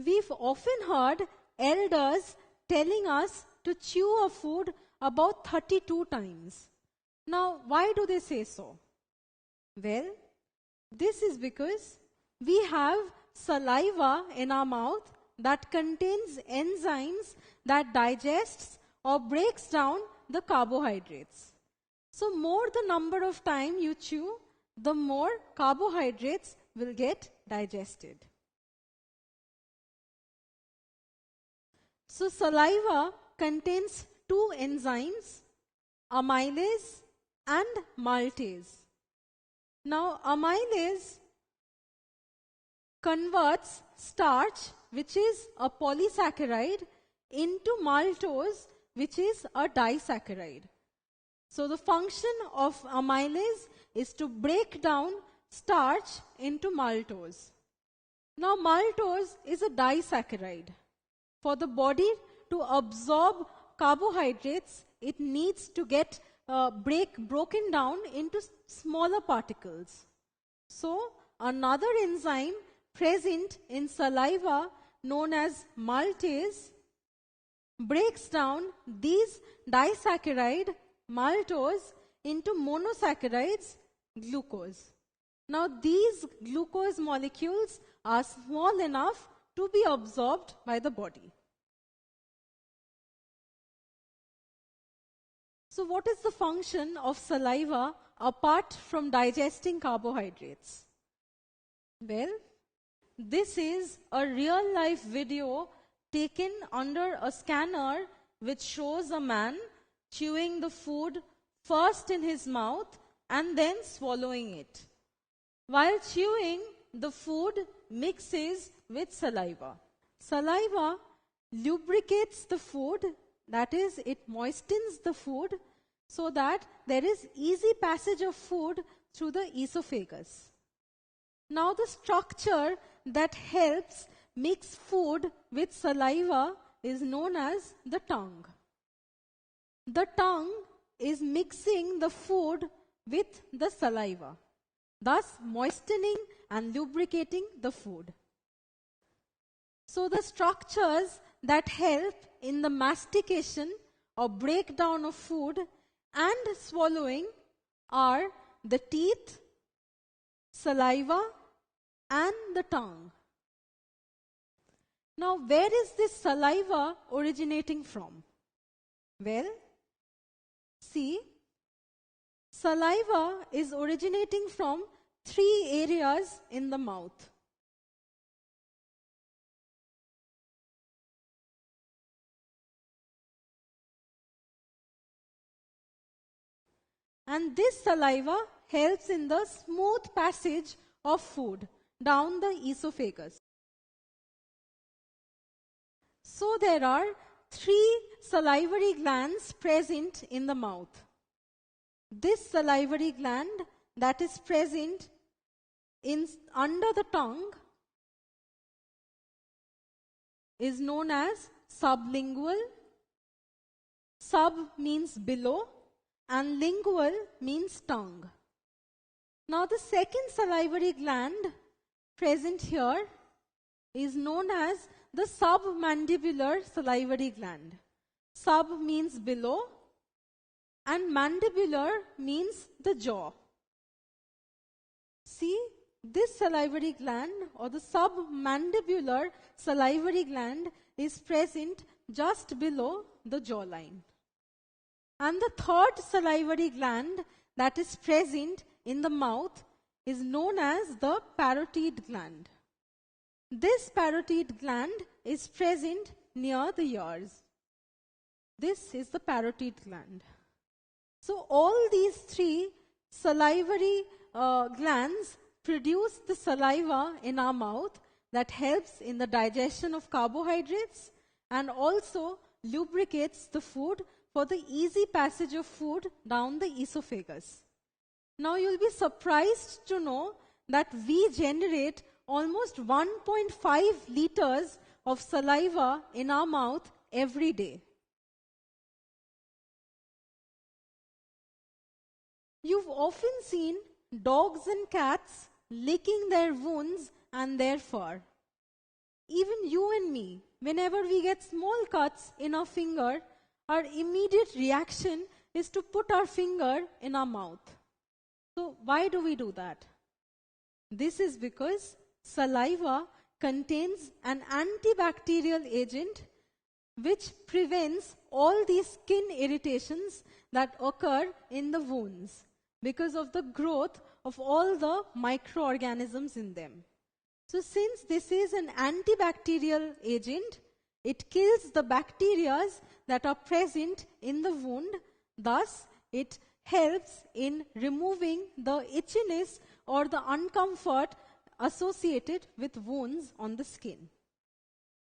We've often heard elders telling us to chew a food about 32 times. Now, why do they say so? Well, this is because we have saliva in our mouth that contains enzymes that digests or breaks down the carbohydrates. So more the number of time you chew, the more carbohydrates will get digested. So saliva contains two enzymes, amylase and maltase. Now amylase converts starch, which is a polysaccharide, into maltose, which is a disaccharide. So the function of amylase is to break down starch into maltose. Now maltose is a disaccharide. For the body to absorb carbohydrates, it needs to get broken down into smaller particles. So another enzyme present in saliva known as maltase breaks down these disaccharide maltose into monosaccharides, glucose. Now these glucose molecules are small enough to be absorbed by the body. So what is the function of saliva apart from digesting carbohydrates? Well, this is a real-life video taken under a scanner which shows a man chewing the food first in his mouth and then swallowing it. While chewing, the food mixes with saliva. Saliva lubricates the food, that is, it moistens the food so that there is easy passage of food through the esophagus. Now the structure that helps mix food with saliva is known as the tongue. The tongue is mixing the food with the saliva, thus moistening and lubricating the food. So the structures that help in the mastication or breakdown of food and swallowing are the teeth, saliva, and the tongue. Now, where is this saliva originating from? Well, see, saliva is originating from 3 areas in the mouth. And this saliva helps in the smooth passage of food down the esophagus. So there are 3 salivary glands present in the mouth. This salivary gland that is present under the tongue is known as sublingual. Sub means below and lingual means tongue. Now the second salivary gland present here is known as the submandibular salivary gland. Sub means below and mandibular means the jaw. See, this salivary gland or the submandibular salivary gland is present just below the jawline. And the third salivary gland that is present in the mouth is known as the parotid gland. This parotid gland is present near the ears. This is the parotid gland. So all these 3 salivary glands produce the saliva in our mouth that helps in the digestion of carbohydrates and also lubricates the food for the easy passage of food down the esophagus. Now you'll be surprised to know that we generate almost 1.5 liters of saliva in our mouth every day. You've often seen dogs and cats licking their wounds and their fur. even you and me, whenever we get small cuts in our finger, our immediate reaction is to put our finger in our mouth. So why do we do that? This is because saliva contains an antibacterial agent which prevents all these skin irritations that occur in the wounds because of the growth of all the microorganisms in them. So since this is an antibacterial agent, it kills the bacteria that are present in the wound. Thus, it helps in removing the itchiness or the uncomfort associated with wounds on the skin.